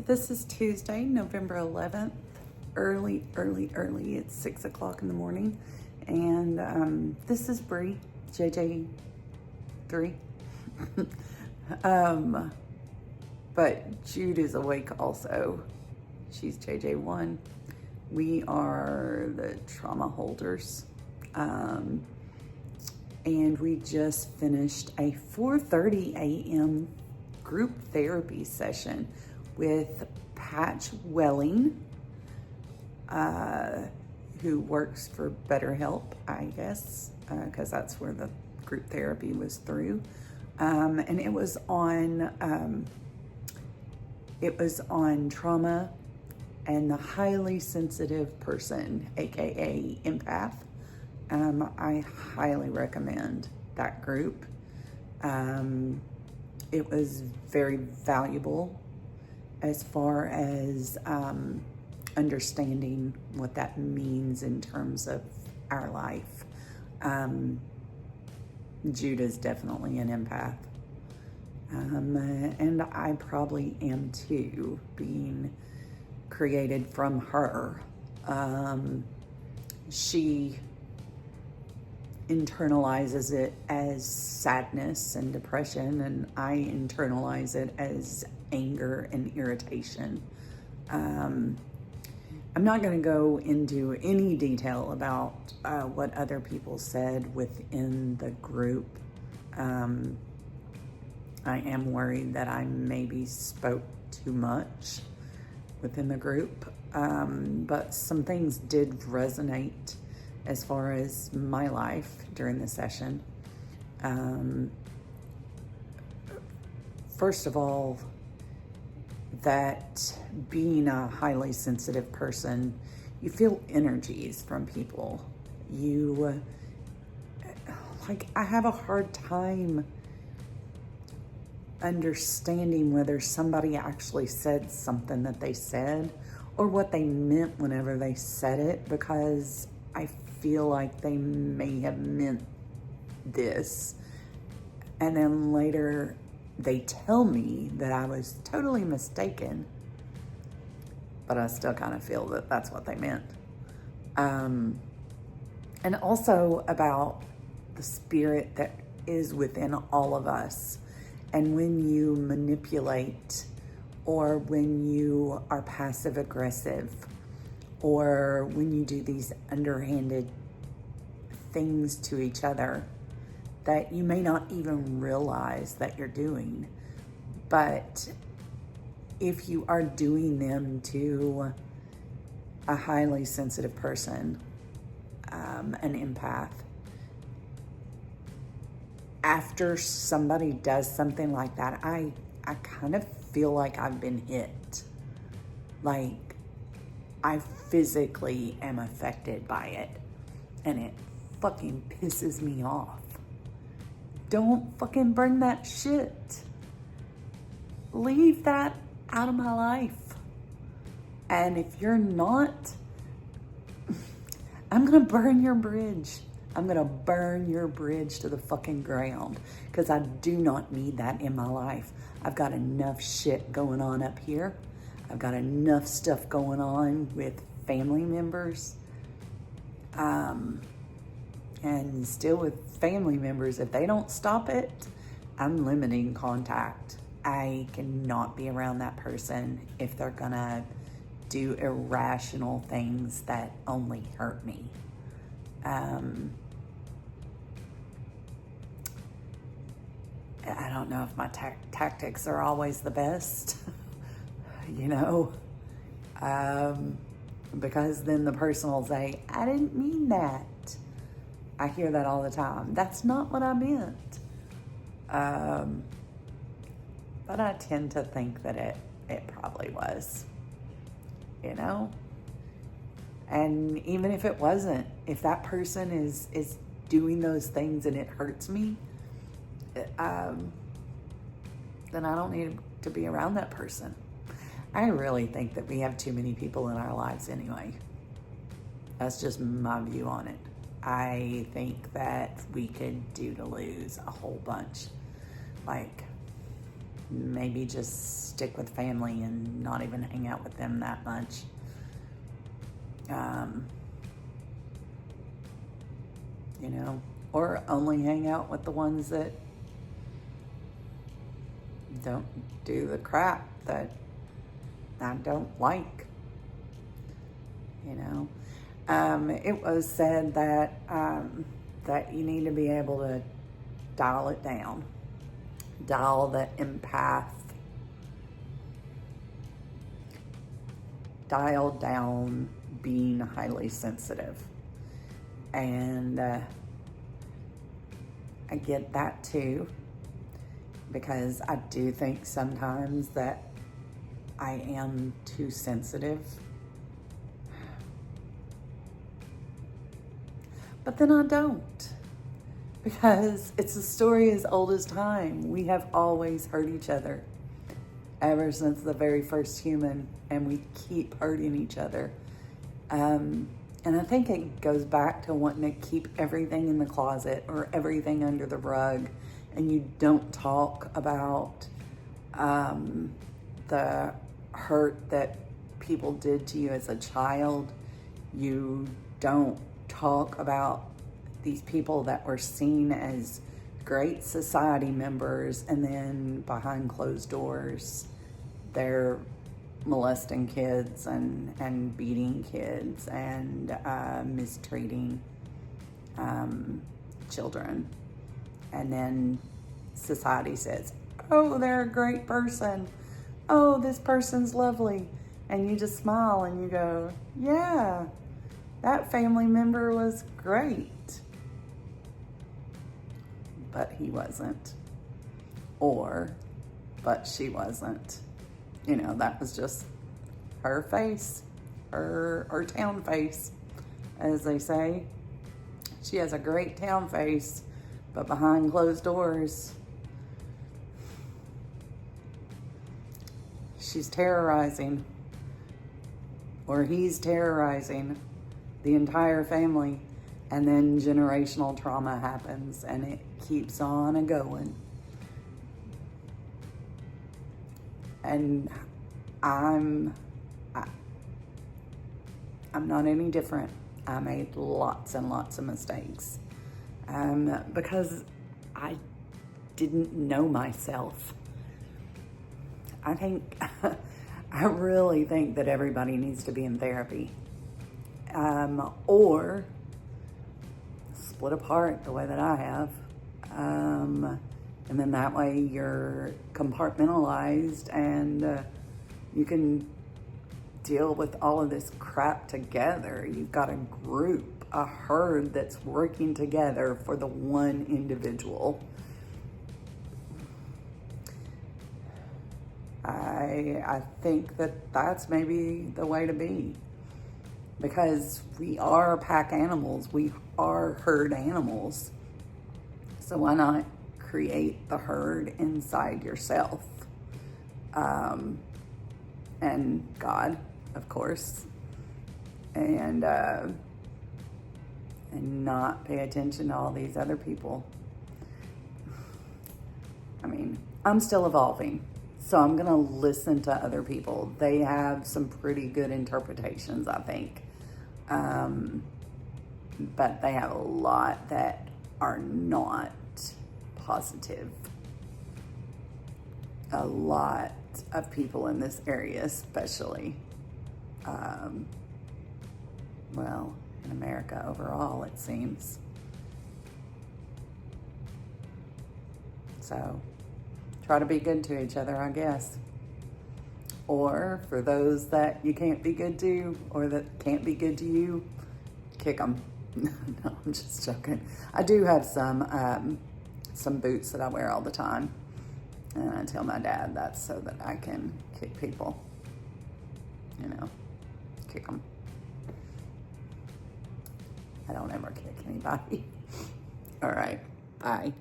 So this is Tuesday, November 11th, early. It's 6 o'clock in the morning. And this is Bree, JJ3. But Jude is awake also. She's JJ1. We are the trauma holders. And we just finished a 4:30 a.m. group therapy session with Patch Welling, who works for BetterHelp, I guess, because that's where the group therapy was through. And it was on trauma and the highly sensitive person, aka empath. I highly recommend that group. It was very valuable as far as understanding what that means in terms of our life. Jude is definitely an empath. And I probably am too, being created from her. She internalizes it as sadness and depression, and I internalize it as anger and irritation. I'm not going to go into any detail about what other people said within the group. I am worried that I maybe spoke too much within the group, but some things did resonate as far as my life during the session. First of all, that being a highly sensitive person, you feel energies from people. I have a hard time understanding whether somebody actually said something that they said or what they meant whenever they said it, because I feel like they may have meant this, and then later they tell me that I was totally mistaken, but I still kind of feel that that's what they meant. And also about the spirit that is within all of us. And when you manipulate, or when you are passive aggressive, or when you do these underhanded things to each other that you may not even realize that you're doing, but if you are doing them to a highly sensitive person, an empath, after somebody does something like that, I kind of feel like I've been hit. Like, I physically am affected by it, and it fucking pisses me off. Don't fucking bring that shit. Leave that out of my life. And if you're not, I'm gonna burn your bridge. I'm gonna burn your bridge to the fucking ground, because I do not need that in my life. I've got enough shit going on up here. I've got enough stuff going on with family members. And still with family members, if they don't stop it, I'm limiting contact. I cannot be around that person if they're gonna do irrational things that only hurt me. I don't know if my tactics are always the best, because then the person will say, I didn't mean that. I hear that all the time. That's not what I meant. But I tend to think that it probably was, And even if it wasn't, if that person is doing those things and it hurts me, then I don't need to be around that person. I really think that we have too many people in our lives anyway. That's just my view on it. I think that we could do to lose a whole bunch. Like, maybe just stick with family and not even hang out with them that much. You know, or only hang out with the ones that don't do the crap that I don't like. You know, it was said that that you need to be able to dial it down, dial the empath, dial down being highly sensitive. And I get that too, because I do think sometimes that I am too sensitive. But then I don't, because it's a story as old as time. We have always hurt each other ever since the very first human, and we keep hurting each other. And I think it goes back to wanting to keep everything in the closet or everything under the rug, and you don't talk about the hurt that people did to you as a child. You don't talk about these people that were seen as great society members, and then behind closed doors, they're molesting kids and beating kids and mistreating children. And then society says, oh, they're a great person. Oh, this person's lovely. And you just smile and you go, yeah, that family member was great. But he wasn't. Or, but she wasn't. You know, that was just her face, her town face, as they say. She has a great town face, but behind closed doors, she's terrorizing, or he's terrorizing the entire family, and then generational trauma happens, and it keeps on a going. And I'm not any different. I made lots and lots of mistakes because I didn't know myself. I really think that everybody needs to be in therapy, or split apart the way that I have. And then that way you're compartmentalized, and you can deal with all of this crap together. You've got a group, a herd that's working together for the one individual. I think that that's maybe the way to be, because we are pack animals. We are herd animals. So why not create the herd inside yourself? And God, of course, and not pay attention to all these other people. I mean, I'm still evolving, so I'm gonna listen to other people. They have some pretty good interpretations, I think, but they have a lot that are not positive. A lot of people in this area, especially, well, in America overall, it seems. So try to be good to each other, I guess. Or for those that you can't be good to, or that can't be good to you, kick them. No, I'm just joking. I do have some boots that I wear all the time. And I tell my dad that's so that I can kick people. You know, kick them. I don't ever kick anybody. All right, bye.